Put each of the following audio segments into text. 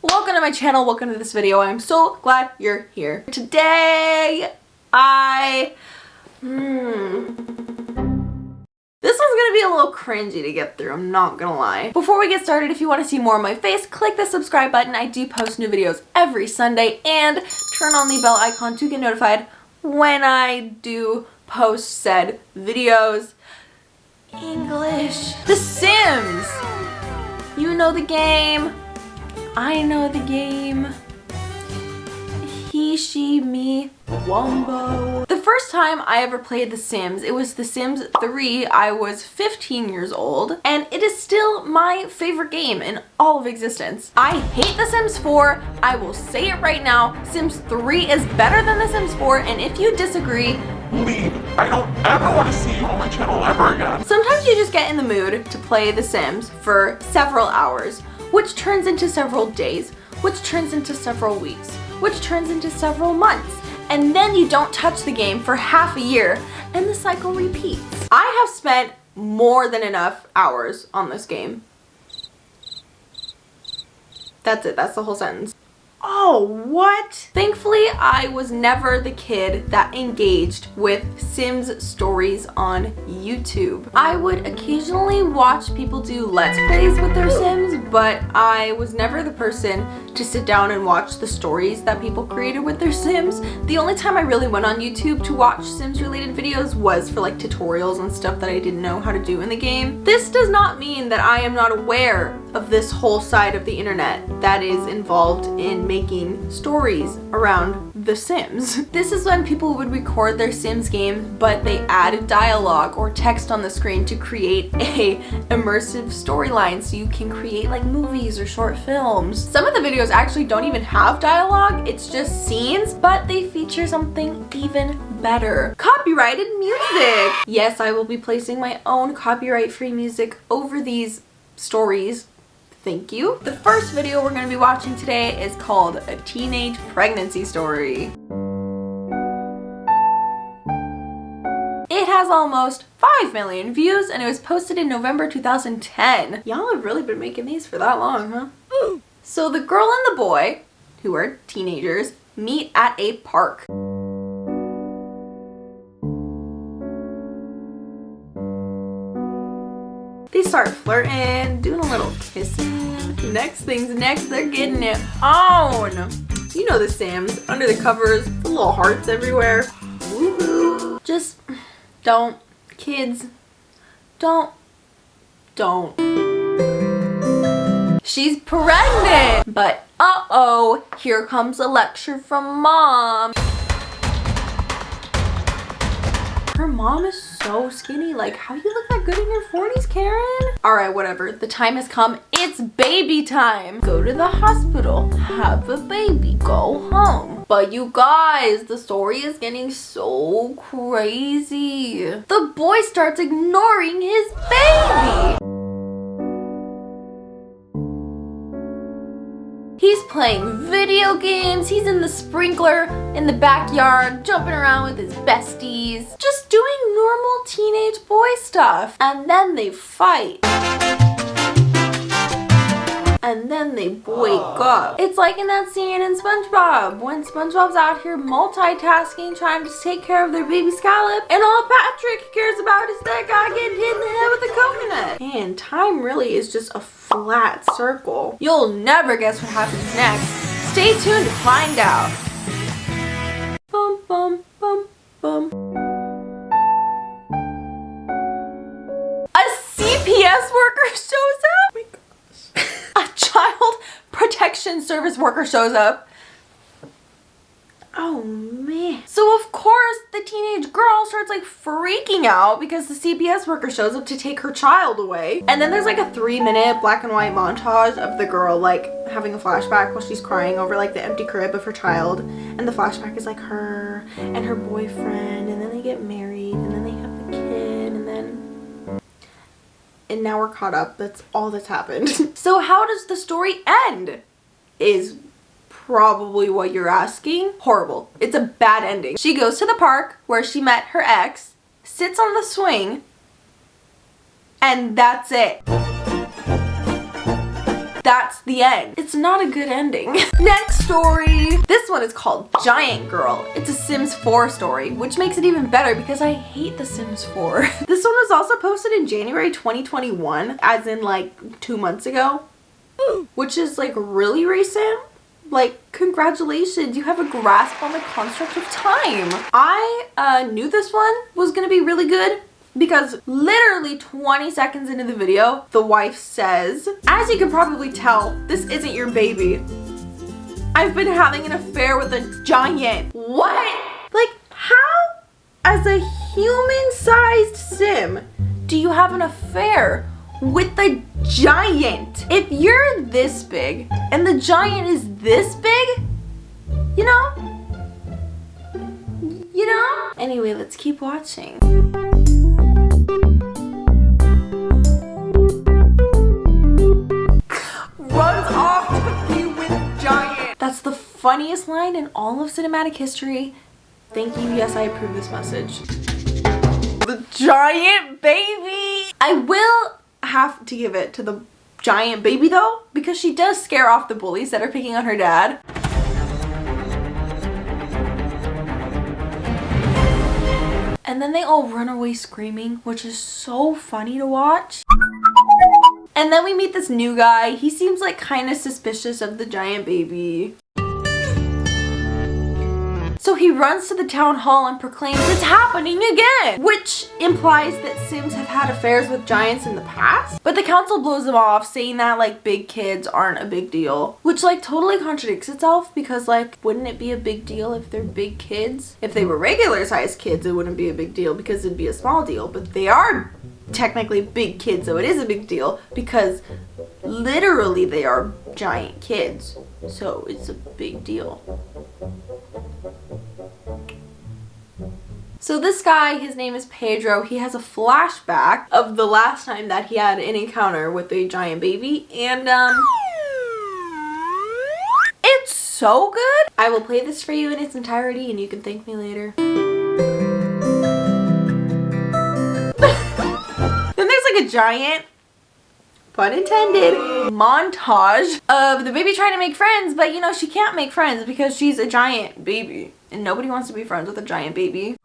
Welcome to my channel, welcome to this video. I'm so glad you're here. Today, this one's gonna be a little cringy to get through, I'm not gonna lie. Before we get started, if you want to see more of my face, click the subscribe button. I do post new videos every Sunday, and turn on the bell icon to get notified when I do post said videos. English. The Sims! You know the game. I know the game. He, she, me, Wombo. The first time I ever played The Sims, it was The Sims 3. I was 15 years old, and it is still my favorite game in all of existence. I hate The Sims 4. I will say it right now. Sims 3 is better than The Sims 4, and if you disagree, leave. I don't ever want to see you on my channel ever again. Sometimes you just get in the mood to play The Sims for several hours, which turns into several days, which turns into several weeks, which turns into several months, and then you don't touch the game for half a year, and the cycle repeats. I have spent more than enough hours on this game. That's it, that's the whole sentence. Oh, what? Thankfully, I was never the kid that engaged with Sims stories on YouTube. I would occasionally watch people do Let's Plays with their Sims, but I was never the person to sit down and watch the stories that people created with their Sims. The only time I really went on YouTube to watch Sims related videos was for like tutorials and stuff that I didn't know how to do in the game. This does not mean that I am not aware of this whole side of the internet that is involved in making stories around The Sims. This is when people would record their Sims games, but they add dialogue or text on the screen to create a immersive storyline so you can create like movies or short films. Some of the videos actually don't even have dialogue, it's just scenes, but they feature something even better. Copyrighted music! Yes, I will be placing my own copyright-free music over these stories. Thank you. The first video we're going to be watching today is called A Teenage Pregnancy Story. It has almost 5 million views and it was posted in November 2010. Y'all have really been making these for that long, huh? So the girl and the boy, who are teenagers, meet at a park. They start flirting, doing a little kissing. Next thing's next, they're getting it on. You know the Sims, under the covers, the little hearts everywhere. Woohoo. Just don't, kids, don't. She's pregnant, but uh-oh, here comes a lecture from mom. Her mom is so skinny. Like, how you look that good in your 40s, Karen? Alright, whatever. The time has come. It's baby time. Go to the hospital. Have a baby. Go home. But you guys, the story is getting so crazy. The boy starts ignoring his baby. He's playing video games, he's in the sprinkler in the backyard, jumping around with his besties, just doing normal teenage boy stuff. And then they fight. And then they break up. It's like in that scene in SpongeBob, when SpongeBob's out here multitasking, trying to take care of their baby Scallop, and all Patrick cares about is that guy getting hit in the head with a coconut. And time really is just a flat circle. You'll never guess what happens next. Stay tuned to find out. Bum, bum, bum, bum. A CPS worker shows up? Oh my gosh. A child protection service worker shows up. Oh man. So of course the teenage girl starts like freaking out because the CPS worker shows up to take her child away. And then there's like a 3-minute black and white montage of the girl like having a flashback while she's crying over like the empty crib of her child. And the flashback is like her and her boyfriend, and then they get married, and then they have the kid, and now we're caught up. That's all that's happened. So how does the story end? Is probably what you're asking. Horrible. It's a bad ending. She goes to the park where she met her ex, sits on the swing, and that's it. That's the end. It's not a good ending. Next story. This one is called Giant Girl. It's a Sims 4 story, which makes it even better because I hate The Sims 4. This one was also posted in January 2021, as in like 2 months ago, which is like really recent. Like, congratulations, you have a grasp on the construct of time. I knew this one was gonna be really good because literally 20 seconds into the video, the wife says, as you can probably tell, this isn't your baby. I've been having an affair with a giant. What? Like, how, as a human-sized sim, do you have an affair with the giant? If you're this big and the giant is this big, you know? Anyway, let's keep watching. Runs off to be with giant. That's the funniest line in all of cinematic history. Thank you. Yes, I approve this message. The giant baby. I will have to give it to the giant baby though, because she does scare off the bullies that are picking on her dad. And then they all run away screaming, which is so funny to watch. And then we meet this new guy. He seems like kind of suspicious of the giant baby. So he runs to the town hall and proclaims it's happening again, which implies that Sims have had affairs with giants in the past. But the council blows them off, saying that like big kids aren't a big deal, which like totally contradicts itself, because like wouldn't it be a big deal if they're big kids? If they were regular sized kids, it wouldn't be a big deal because it'd be a small deal, but they are technically big kids, so it is a big deal because literally they are giant kids, so it's a big deal. So this guy, his name is Pedro, he has a flashback of the last time that he had an encounter with a giant baby, and it's so good. I will play this for you in its entirety and you can thank me later. Then there's like a giant, pun intended, montage of the baby trying to make friends, but you know, she can't make friends because she's a giant baby and nobody wants to be friends with a giant baby.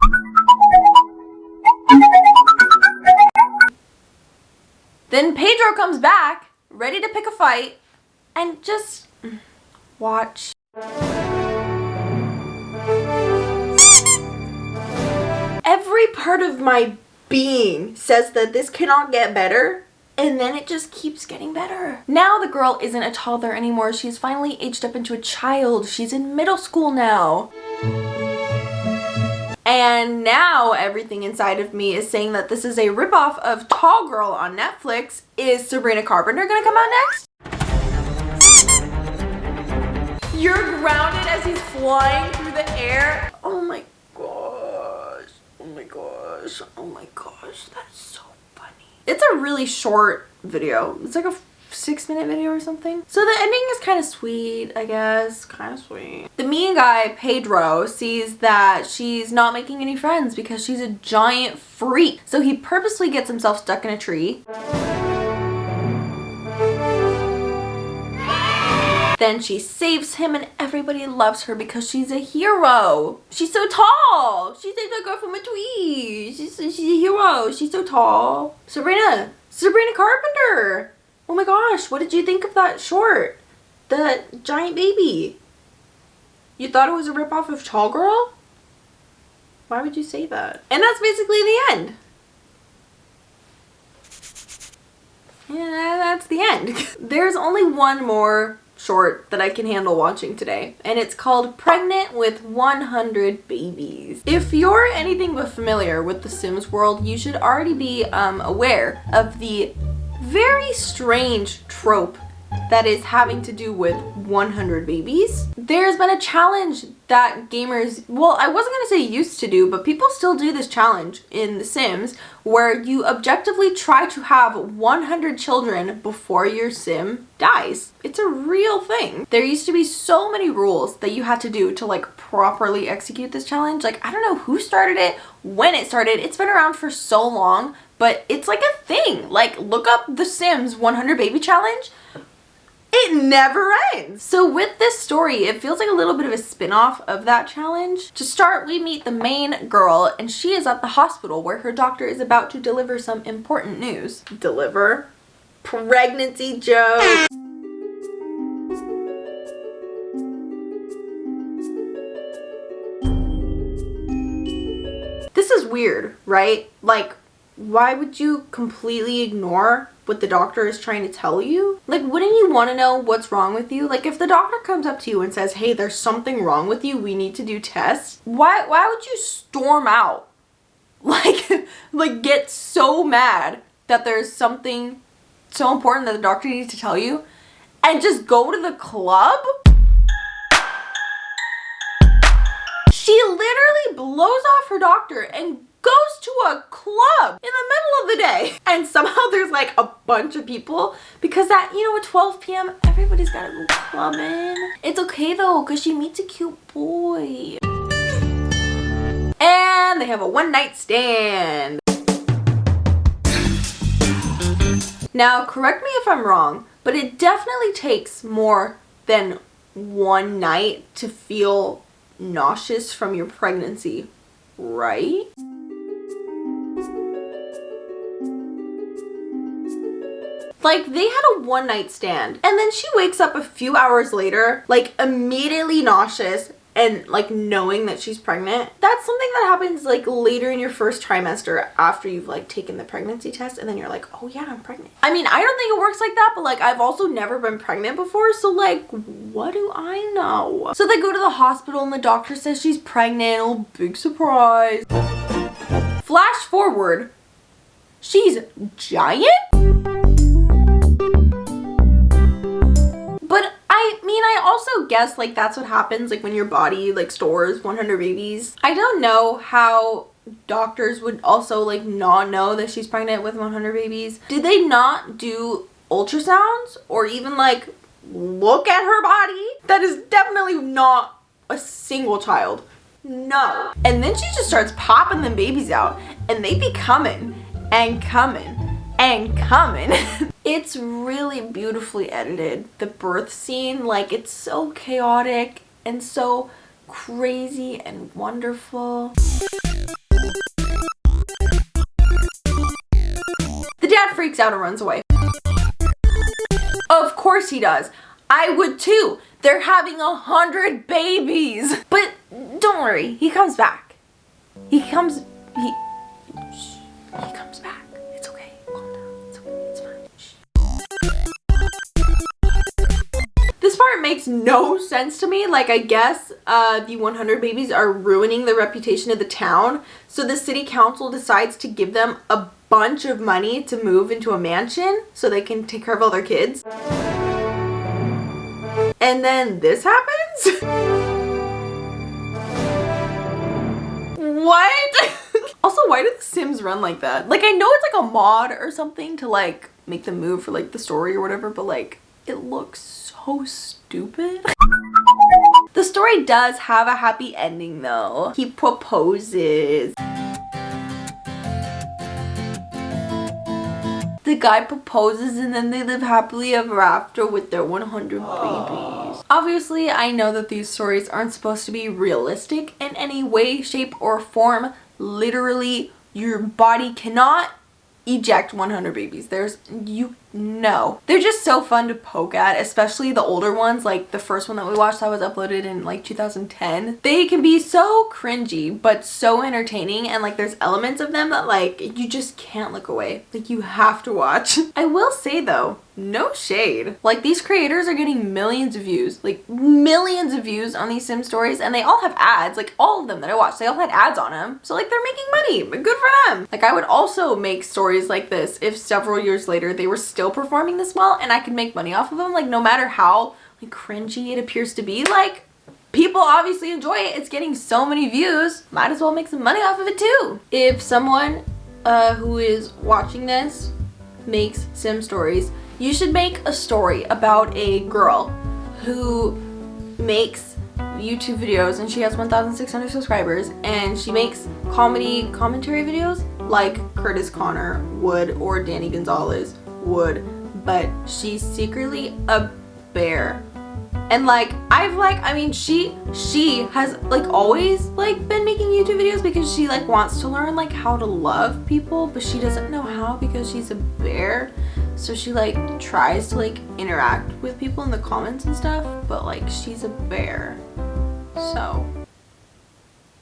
Then Pedro comes back, ready to pick a fight, and just watch. Every part of my being says that this cannot get better, and then it just keeps getting better. Now the girl isn't a toddler anymore. She's finally aged up into a child. She's in middle school now. And now everything inside of me is saying that this is a ripoff of Tall Girl on Netflix. Is Sabrina Carpenter gonna come out next? You're grounded as he's flying through the air. Oh my gosh. Oh my gosh. Oh my gosh. That's so funny. It's a really short video. It's like a 6-minute video or something. So the ending is kind of sweet, I guess. Kind of sweet. The mean guy, Pedro, sees that she's not making any friends because she's a giant freak. So he purposely gets himself stuck in a tree. Then she saves him and everybody loves her because she's a hero. She's so tall. She saved a girl from a tree. She's a hero. She's so tall. Sabrina Carpenter. Oh my gosh, what did you think of that short? The giant baby. You thought it was a ripoff of Tall Girl? Why would you say that? And that's basically the end. Yeah, that's the end. There's only one more short that I can handle watching today, and it's called Pregnant with 100 Babies. If you're anything but familiar with the Sims world, you should already be aware of the very strange trope that is having to do with 100 babies. There's been a challenge that gamers, well, I wasn't gonna say used to do, but people still do this challenge in The Sims where you objectively try to have 100 children before your sim dies. It's a real thing. There used to be so many rules that you had to do to like properly execute this challenge. Like, I don't know who started it, when it started. It's been around for so long, but it's like a thing. Like, look up The Sims 100 Baby Challenge. It never ends. So with this story, it feels like a little bit of a spin-off of that challenge. To start, we meet the main girl, and she is at the hospital where her doctor is about to deliver some important news. Deliver? Pregnancy joke. This is weird, right? Like, why would you completely ignore what the doctor is trying to tell you? Like, wouldn't you want to know what's wrong with you? Like, if the doctor comes up to you and says, hey, there's something wrong with you, we need to do tests, why would you storm out? Like get so mad that there's something so important that the doctor needs to tell you and just go to the club? She literally blows off her doctor and goes to a club in the middle of the day. And somehow there's like a bunch of people because at 12 p.m. everybody's gotta go clubbing. It's okay though, because she meets a cute boy. And they have a one-night stand. Now, correct me if I'm wrong, but it definitely takes more than one night to feel nauseous from your pregnancy, right? Like, they had a one-night stand, and then she wakes up a few hours later, like, immediately nauseous and, like, knowing that she's pregnant. That's something that happens, like, later in your first trimester after you've, like, taken the pregnancy test, and then you're like, oh, yeah, I'm pregnant. I mean, I don't think it works like that, but, like, I've also never been pregnant before, so, like, what do I know? So they go to the hospital, and the doctor says she's pregnant. Oh, big surprise. Flash forward. She's giant? But I also guess like that's what happens like when your body like stores 100 babies. I don't know how doctors would also like not know that she's pregnant with 100 babies. Did they not do ultrasounds or even like look at her body? That is definitely not a single child. No. And then she just starts popping them babies out and they be coming and coming and coming. It's really beautifully edited. The birth scene, like, it's so chaotic and so crazy and wonderful. The dad freaks out and runs away. Of course he does. I would too. They're having 100 babies. But don't worry, he comes back. He comes back. It's okay. Calm down. It's okay. It's fine. Shh. This part makes no sense to me. Like, I guess the 100 babies are ruining the reputation of the town. So the city council decides to give them a bunch of money to move into a mansion so they can take care of all their kids. And then this happens? What? Also, why do the Sims run like that? Like, I know it's like a mod or something to like make them move for like the story or whatever, but like it looks so stupid. The story does have a happy ending though. He proposes. The guy proposes and then they live happily ever after with their 100 babies. Obviously, I know that these stories aren't supposed to be realistic in any way, shape, or form. Literally, your body cannot eject 100 babies. They're just so fun to poke at, especially the older ones, like the first one that we watched that was uploaded in like 2010. They can be so cringy but so entertaining, and like there's elements of them that like you just can't look away. Like, you have to watch. I will say though, no shade, like these creators are getting millions of views, like millions of views on these Sim stories, and they all have ads. Like, all of them that I watched, they all had ads on them, so like they're making money, but good for them. Like, I would also make stories like this if several years later they were still performing this well and I could make money off of them. Like, no matter how like cringy it appears to be, like people obviously enjoy it. It's getting so many views, might as well make some money off of it too. If someone who is watching this makes Sim stories, you should make a story about a girl who makes YouTube videos and she has 1,600 subscribers and she makes commentary videos like Curtis Connor would or Danny Gonzalez would, but she's secretly a bear. And like I mean she has like always like been making YouTube videos because she like wants to learn like how to love people, but she doesn't know how because she's a bear. So she like tries to like interact with people in the comments and stuff, but like she's a bear. So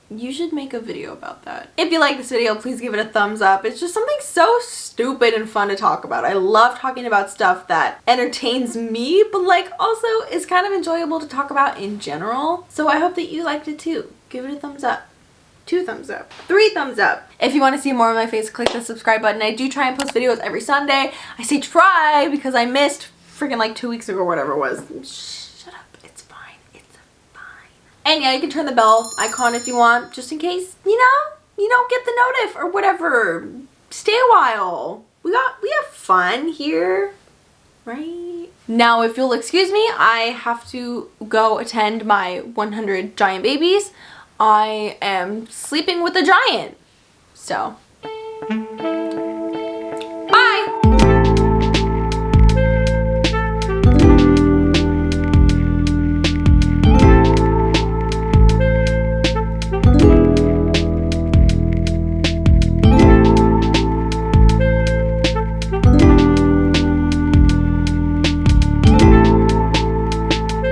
you should make a video about that. If you like this video, please give it a thumbs up. It's just something so stupid and fun to talk about. I love talking about stuff that entertains me, but like also is kind of enjoyable to talk about in general. So I hope that you liked it too. Give it a thumbs up. 2 thumbs up. 3 thumbs up. If you want to see more of my face, click the subscribe button. I do try and post videos every Sunday. I say try because I missed freaking like 2 weeks ago or whatever it was. Shut up. It's fine. It's fine. And yeah, you can turn the bell icon if you want, just in case, you know, you don't get the notif or whatever. Stay a while. We have fun here, right? Now, if you'll excuse me, I have to go attend my 100 giant babies. I am sleeping with a giant. So